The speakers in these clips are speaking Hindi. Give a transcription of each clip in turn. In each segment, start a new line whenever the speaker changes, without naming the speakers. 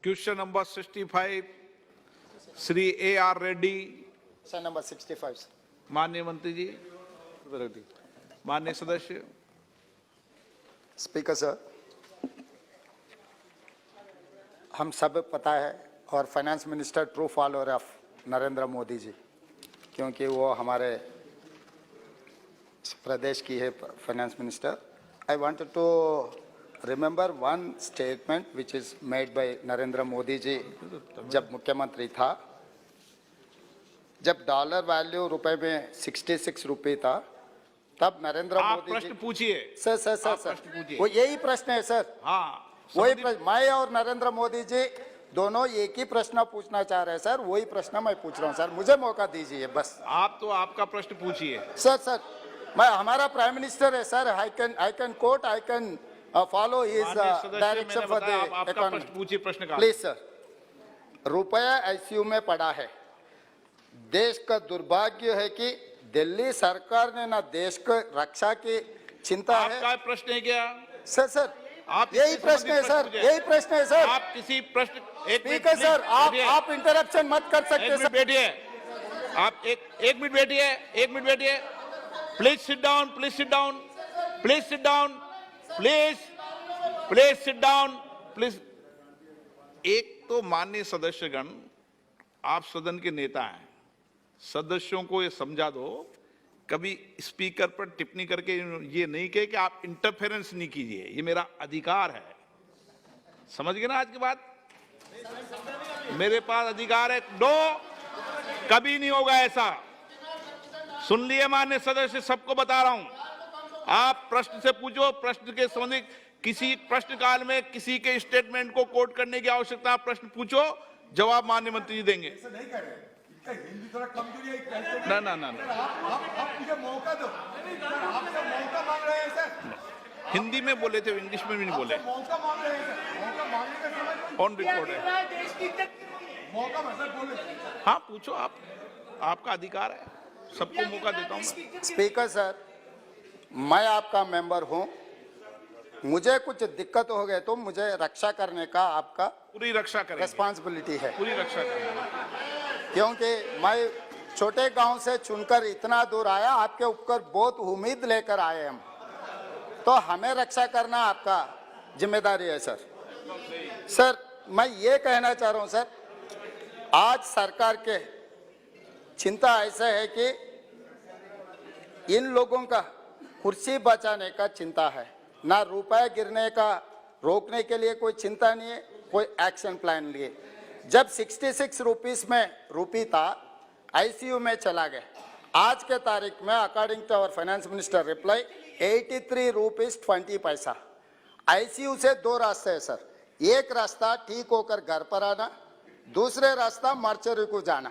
Question number 65, Shri A.R. Reddy.
Question number 65, sir.
माननीय मंत्री जी, माननीय सदस्य।
स्पीकर सर, हम सब पता है और finance minister true follower of Narendra Modi ji, क्योंकि वो हमारे प्रदेश की है finance minister. I wanted to remember one statement which is made by Narendra Modi ji जब मुख्यमंत्री था, जब डॉलर वैल्यू रुपए में 66 रुपए था, तब नरेंद्र
आप
मोदी
प्रश्न
जी।
पूछिए।
सर सर सर सर वो यही प्रश्न है सर।
हाँ,
वही प्रश्न मैं और नरेंद्र मोदी जी दोनों एक ही प्रश्न पूछना चाह रहे हैं सर। वही प्रश्न मैं पूछ रहा हूँ सर, मुझे मौका दीजिए बस।
आप तो आपका प्रश्न पूछिए।
सर मैं हमारा प्राइम मिनिस्टर है sir. I can coat, I can follow his direction for the
आपका प्रश्न पूछिए। प्रश्न का
प्लीज सर। रुपया आईसीयू में पड़ा है। देश का दुर्भाग्य है कि दिल्ली सरकार ने ना देश को रक्षा की चिंता है।
आपका प्रश्न है क्या?
सर
आप
यही प्रश्न है सर, यही प्रश्न है सर।
आप किसी प्रश्न
स्पीकर सर, आप इंटरप्शन मत कर सकते सर।
बैठिए, आप एक मिनट बैठिए, एक मिनट बैठिए। Please sit down, please sit down, please sit down, please sit down, please. एक तो माननीय सदस्यगण, आप सदन के नेता हैं, सदस्यों को ये समझा दो, कभी स्पीकर पर टिप्पणी करके ये नहीं कहे कि आप इंटरफेरेंस नहीं कीजिए, ये मेरा अधिकार है। समझ गए ना आज की बात? मेरे पास अधिकार है। कभी नहीं होगा ऐसा। सुन लिए माननीय सदस्य, सबको बता रहा हूं। आप प्रश्न से पूछो, प्रश्न के संबंधित किसी प्रश्न काल में किसी के स्टेटमेंट को कोट करने की आवश्यकता, आप प्रश्न पूछो, जवाब माननीय मंत्री जी देंगे।
हिंदी थोड़ा कमजोरी है।
ना
आप मुझे मौका दो। आपसे मौका मांग रहे हैं सर।
हिंदी में बोले थे, इंग्लिश में भी नहीं बोले।
मौका मांग रहे हैं सर। मौका मांगने का समय
ऑन रिकॉर्ड है।
मौका मतलब बोले।
हाँ पूछो, आपका अधिकार है, सबको मौका देता हूँ मैं।
स्पीकर सर, मैं आपका मेंबर हूं। मुझे कुछ दिक्कत हो गए तो मुझे रक्षा करने का आपका
पूरी रक्षा करेंगे,
रिस्पांसिबिलिटी है।
पूरी रक्षा करेंगे।
क्योंकि मैं छोटे गांव से चुनकर इतना दूर आया, आपके ऊपर बहुत उम्मीद लेकर आए हम, तो हमें रक्षा करना आपका जिम्मेदारी है सर। सर मैं ये कहना चाह रहा हूं सर, आज सरकार के चिंता ऐसा है कि इन लोगों का कुर्सी बचाने का चिंता है, ना रुपए गिरने का रोकने के लिए कोई चिंता नहीं है, कोई एक्शन प्लान लिए। जब 66 रुपीस में रूपी था, आईसीयू में चला गया। आज के तारीख में according to our finance minister reply 83 rupees 20 पैसा। आईसीयू से दो रास्ते हैं सर। एक रास्ता ठीक होकर घर पर आना, दूसरे रास्ता मार्चरी को जाना।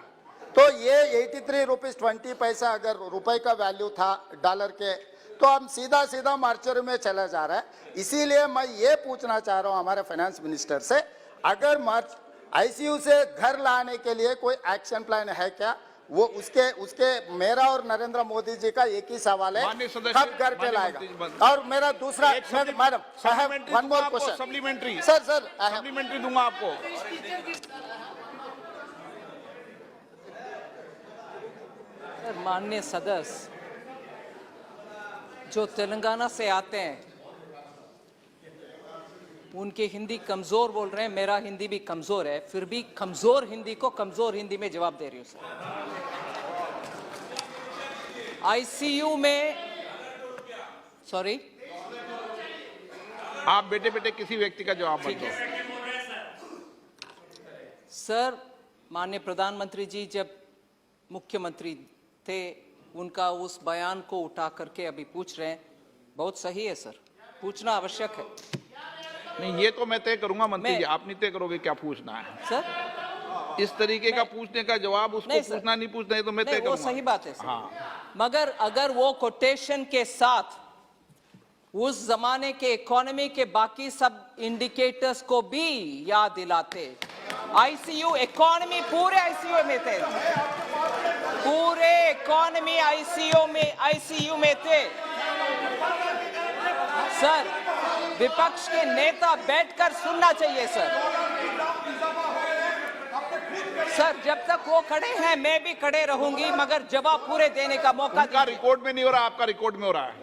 तो ये 83 रुपीस 20 पैसा अगर रुपए का वैल्यू था डॉलर के, तो हम सीधा मार्चरी में चला जा रहा है। इसीलिए मैं ये पूछना चाह रहा हूँ हमारे फाइनेंस मिनिस्टर से, अगर आईसीयू से घर लाने के लिए कोई एक्शन प्लान है क्या? वो उसके मेरा और नरेंद्र मोदी जी का एक ही सवाल है, कब घर पे लाएगा? और मेरा दूसरा, madam one more question,
supplementary
sir
supplementary दूंगा आपको।
माननीय सदस्य जो तेलंगाना से आते हैं, उनकी हिंदी कमजोर बोल रहे हैं, मेरा हिंदी भी कमजोर है, फिर भी कमजोर हिंदी को कमजोर हिंदी में जवाब दे रही हूं सर। आईसीयू में, सॉरी,
आप बेटे किसी व्यक्ति का जवाब मत दो।
सर माननीय प्रधानमंत्री जी जब मुख्यमंत्री थे, उनका उस बयान को उठा करके अभी पूछ रहे हैं, बहुत सही है सर, पूछना आवश्यक है।
नहीं, ये तो मैं तय करूंगा मंत्री जी, आप नहीं तय करोगे क्या पूछना है
सर।
इस तरीके का पूछने का जवाब उसको पूछना नहीं पूछना है तो मैं तय करूंगा।
वो सही बात है सर।
हाँ।
मगर अगर वो कोटेशन के साथ उस जमाने के इकोनॉमी के बाकी सब इंडिकेटर्स को भी याद दिलाते, आईसीयू इकोनॉमी पूरे आईसीयू में थे, पूरे इकोनॉमी आईसीयू में थे सर। विपक्ष के नेता बैठकर सुनना चाहिए सर। सर जब तक वो खड़े हैं मैं भी खड़े रहूंगी, मगर जवाब पूरे देने का मौका
उनका
दीजिए।
रिकॉर्ड में नहीं हो रहा, आपका रिकॉर्ड में हो रहा है।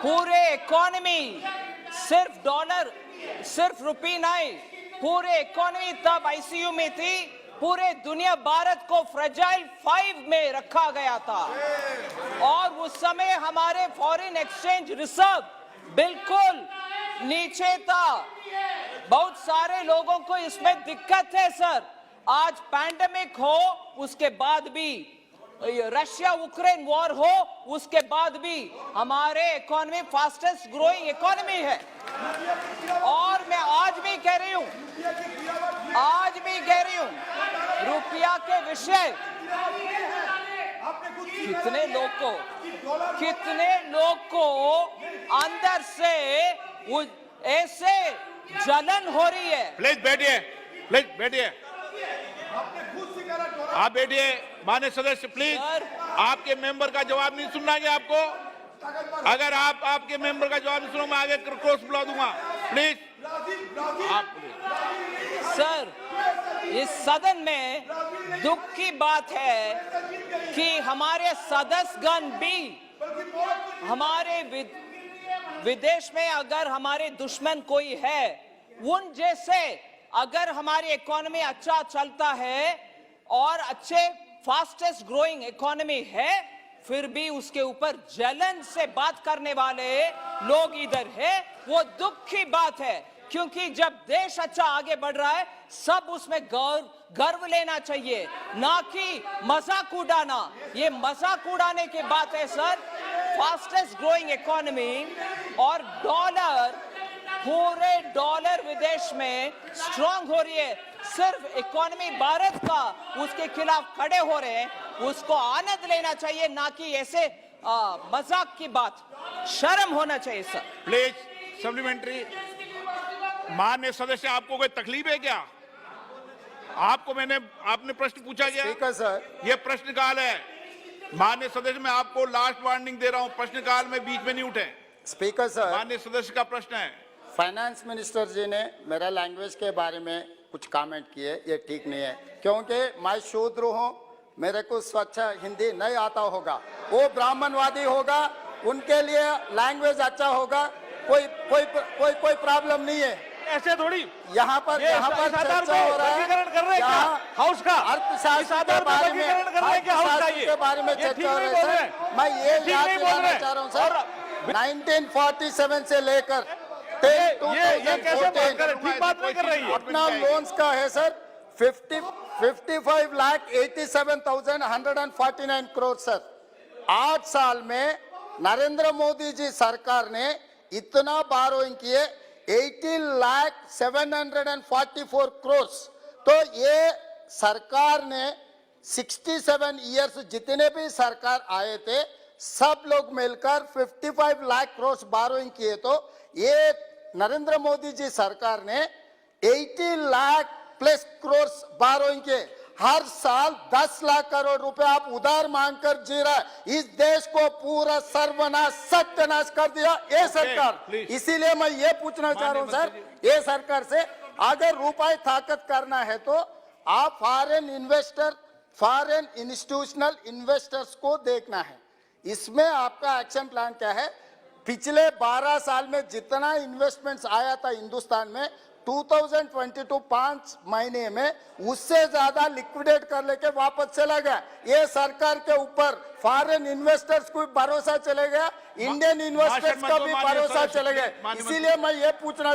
पूरे इकोनॉमी सिर्फ डॉलर, सिर्फ रुपी नहीं, पूरे इकोनॉमी तब आईसीयू में थी। पूरे दुनिया भारत को फ्रेजाइल 5 में रखा गया था और उस समय हमारे फॉरेन एक्सचेंज रिजर्व बिल्कुल नीचे था। बहुत सारे लोगों को इसमें दिक्कत है सर। आज पैंडेमिक हो, उसके बाद भी रशिया यूक्रेन वॉर हो, उसके बाद भी हमारे इकोनॉमी फास्टेस्ट ग्रोइंग इकोनॉमी है। और मैं आज भी कह रही हूं, रुपया के विषय कितने लोग को अंदर से ऐसे जलन हो रही है।
प्लीज बैठिए, प्लीज बैठिए, आप बैठिए। माननीय सदस्य प्लीज, आपके मेंबर का जवाब नहीं सुनना है आपको। अगर आप आपके मेंबर का जवाब नहीं सुनो, मैं आगे क्रॉस बुला दूंगा। प्लीज आप
सर, इस सदन में दुख की बात है कि हमारे सदस्यगण भी हमारे विदेश में अगर हमारे दुश्मन कोई है, उन जैसे अगर हमारी इकोनॉमी अच्छा चलता है और अच्छे फास्टेस्ट ग्रोइंग इकोनॉमी है, फिर भी उसके ऊपर जलन से बात करने वाले लोग इधर है। वो दुख की बात है, क्योंकि जब देश अच्छा आगे बढ़ रहा है सब उसमें गर्व लेना चाहिए, ना कि मजाक उड़ाना। ये मजाक उड़ाने की बात है सर। फास्टेस्ट ग्रोइंग इकोनॉमी और डॉलर, पूरे डॉलर विदेश में स्ट्रांग हो रही है। सिर्फ इकोनॉमी भारत का उसके खिलाफ खड़े हो रहे हैं, उसको आनंद लेना चाहिए, ना कि ऐसे मजाक की बात। शर्म होना चाहिए सर।
Please supplementary. माननीय सदस्य, आपको कोई तकलीफ है क्या? आपने प्रश्न पूछा गया?
स्पीकर सर,
ये प्रश्नकाल है। माननीय सदस्य, मैं आपको लास्ट वार्निंग दे रहा हूं, प्रश्नकाल में बीच में नहीं उठे।
स्पीकर सर,
माननीय सदस्य का प्रश्न है।
फाइनेंस मिनिस्टर जी ने मेरा लैंग्वेज के बारे में कुछ कमेंट किए, ये ठीक नहीं है, क्योंकि मैं शूद्र हूँ, मेरे को स्वच्छ हिंदी नहीं आता होगा। वो ब्राह्मणवादी होगा, उनके लिए लैंग्वेज अच्छा होगा, कोई प्रॉब्लम नहीं है।
ऐसे थोड़ी
यहाँ पर चर्चा हो रहा है, यहाँ
हाउस का
अर्थशास्त्र के बारे में चर्चा हो रही है। मैं ये याद दिलाना चाह रहा हूँ सर, 1947 से लेकर
ये कैसे बात कर, ठीक बात नहीं कर रही है।
अपना लोन्स का है सर 55,87,149 करोड़ सर। 8 साल में नरेंद्र मोदी जी सरकार ने इतना बारोइंग किए 18,744 करोड़। तो ये सरकार ने 67 इयर्स जितने भी सरकार आए थे सब लोग मिलकर 55 लाख करोड़ बारोइंग किए। तो ये नरेंद्र मोदी जी सरकार ने 80 लाख प्लस करोड़ बारोइंग के हर साल 10 लाख करोड़ रुपए आप उधार मांगकर जी रहा है। इस देश को पूरा सर्वनाश सत्यानाश कर दिया ये सरकार। इसीलिए मैं ये पूछना चाह रहा हूँ सर, ये सरकार से अगर रुपए ताकत करना है तो आप foreign investor, foreign institutional investors को देखना है। इसमें आपका एक्शन प्लान क्या है? पिछले 12 साल में जितना इन्वेस्टमेंट्स आया था हिंदुस्तान में 2022 5 महीने में उससे ज्यादा लिक्विडेट कर लेके वापस चला गया। ये सरकार के ऊपर फॉरेन इन्वेस्टर्स को भरोसा चले गया, इंडियन इन्वेस्टर्स का भी भरोसा चले गया। इसीलिए मैं ये पूछना